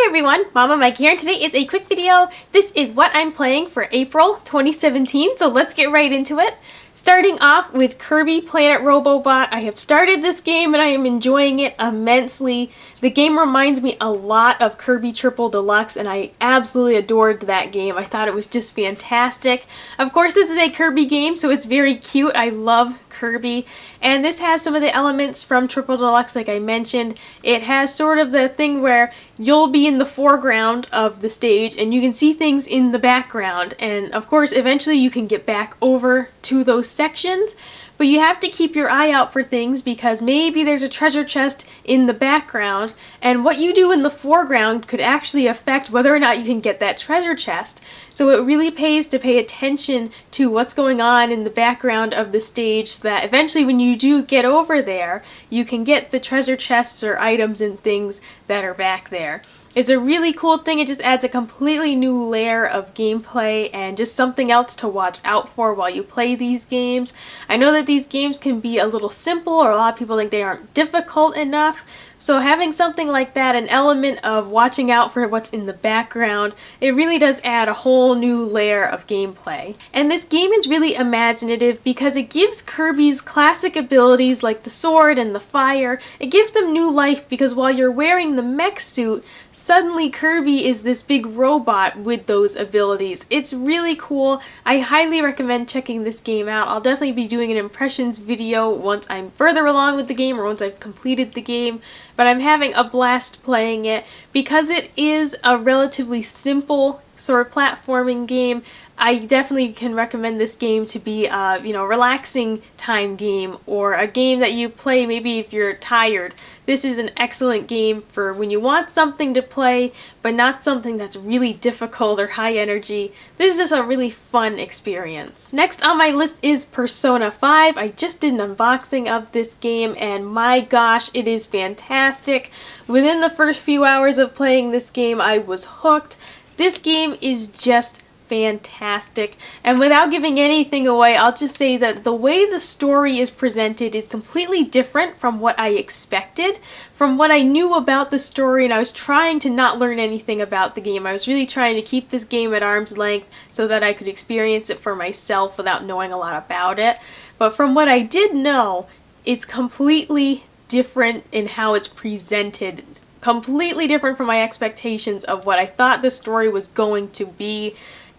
Hey everyone, Mama Mike here, and today is a quick video. This is what I'm playing for April 2017, so let's get right into it. Starting off with Curvy Planet Robobot. I have started this game and I am enjoying it immensely. The game reminds me a lot of Kirby Triple Deluxe and I absolutely adored that game. I thought it was just fantastic. Of course, this is a Kirby game, so it's very cute. I love Kirby. And this has some of the elements from Triple Deluxe like I mentioned. It has sort of the thing where you'll be in the foreground of the stage and you can see things in the background. And of course, eventually you can get back over to those sections, but you have to keep your eye out for things because maybe there's a treasure chest in the background, and what you do in the foreground could actually affect whether or not you can get that treasure chest. So it really pays to pay attention to what's going on in the background of the stage so that eventually when you do get over there, you can get the treasure chests or items and things that are back there. It's a really cool thing. It just adds a completely new layer of gameplay and just something else to watch out for while you play these games. I know that these games can be a little simple, or a lot of people think they aren't difficult enough. So having something like that, an element of watching out for what's in the background, it really does add a whole new layer of gameplay. And this game is really imaginative because it gives Kirby's classic abilities like the sword and the fire, it gives them new life because while you're wearing the mech suit, suddenly Kirby is this big robot with those abilities. It's really cool. I highly recommend checking this game out. I'll definitely be doing an impressions video once I'm further along with the game or once I've completed the game. But I'm having a blast playing it because it is a relatively simple sort of platforming game. I definitely can recommend this game to be a relaxing time game or a game that you play maybe if you're tired. This is an excellent game for when you want something to play but not something that's really difficult or high energy. This is just a really fun experience. Next on my list is Persona 5. I just did an unboxing of this game and my gosh, it is fantastic. Within the first few hours of playing this game, I was hooked. This game is just fantastic, and without giving anything away, I'll just say that the way the story is presented is completely different from what I expected, from what I knew about the story, and I was trying to not learn anything about the game. I was really trying to keep this game at arm's length so that I could experience it for myself without knowing a lot about it. But from what I did know, it's completely different in how it's presented. Completely different from my expectations of what I thought the story was going to be.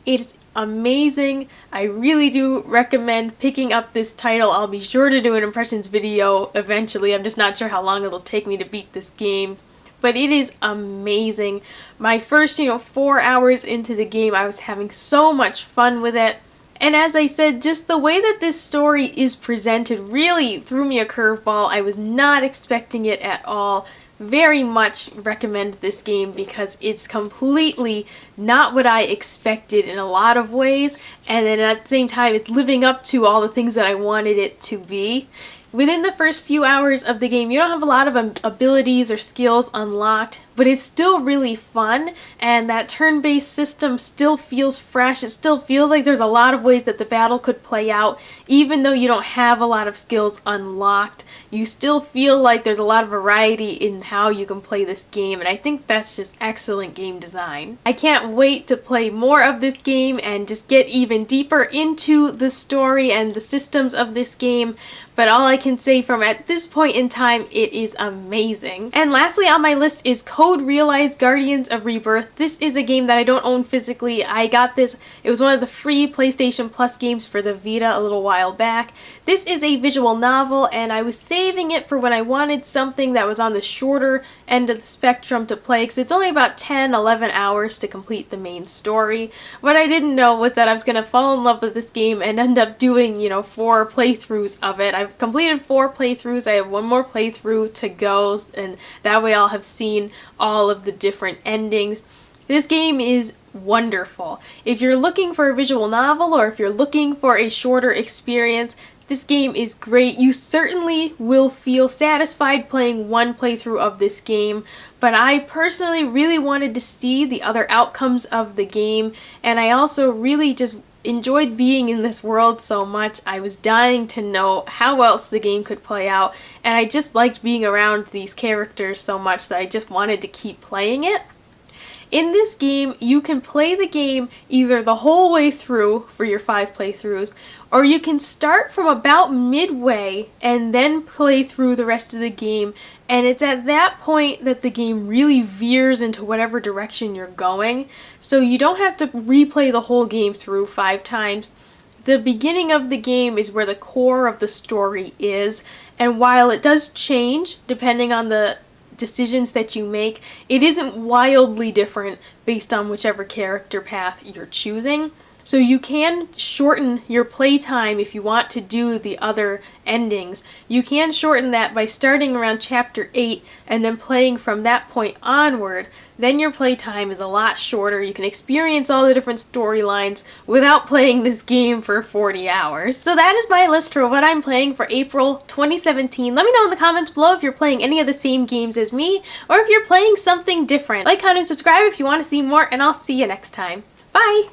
It's amazing. I really do recommend picking up this title. I'll be sure to do an impressions video eventually. I'm just not sure how long it'll take me to beat this game. But it is amazing. My first, 4 hours into the game, I was having so much fun with it. And as I said, just the way that this story is presented really threw me a curveball. I was not expecting it at all. Very much recommend this game because it's completely not what I expected in a lot of ways, and then at the same time it's living up to all the things that I wanted it to be. Within the first few hours of the game, you don't have a lot of abilities or skills unlocked, but it's still really fun, and that turn-based system still feels fresh. It still feels like there's a lot of ways that the battle could play out, even though you don't have a lot of skills unlocked. You still feel like there's a lot of variety in how you can play this game, and I think that's just excellent game design. I can't wait to play more of this game and just get even deeper into the story and the systems of this game, but all I can say from at this point in time, it is amazing. And lastly on my list is Code Realized Guardians of Rebirth. This is a game that I don't own physically. I got this, it was one of the free PlayStation Plus games for the Vita a little while back. This is a visual novel and I was saving it for when I wanted something that was on the shorter end of the spectrum to play because it's only about 10-11 hours to complete the main story. What I didn't know was that I was going to fall in love with this game and end up doing, 4 playthroughs of it. I've completed 4 playthroughs. I have 1 more playthrough to go, and that way I'll have seen all of the different endings. This game is wonderful. If you're looking for a visual novel or if you're looking for a shorter experience, this game is great. You certainly will feel satisfied playing 1 playthrough of this game, but I personally really wanted to see the other outcomes of the game, and I also really just enjoyed being in this world so much. I was dying to know how else the game could play out, and I just liked being around these characters so much that I just wanted to keep playing it. In this game, you can play the game either the whole way through for your 5 playthroughs, or you can start from about midway and then play through the rest of the game, and it's at that point that the game really veers into whatever direction you're going, so you don't have to replay the whole game through 5 times. The beginning of the game is where the core of the story is, and while it does change depending on the decisions that you make, it isn't wildly different based on whichever character path you're choosing. So you can shorten your playtime if you want to do the other endings. You can shorten that by starting around chapter 8 and then playing from that point onward. Then your playtime is a lot shorter. You can experience all the different storylines without playing this game for 40 hours. So that is my list for what I'm playing for April 2017. Let me know in the comments below if you're playing any of the same games as me or if you're playing something different. Like, comment, and subscribe if you want to see more, and I'll see you next time. Bye!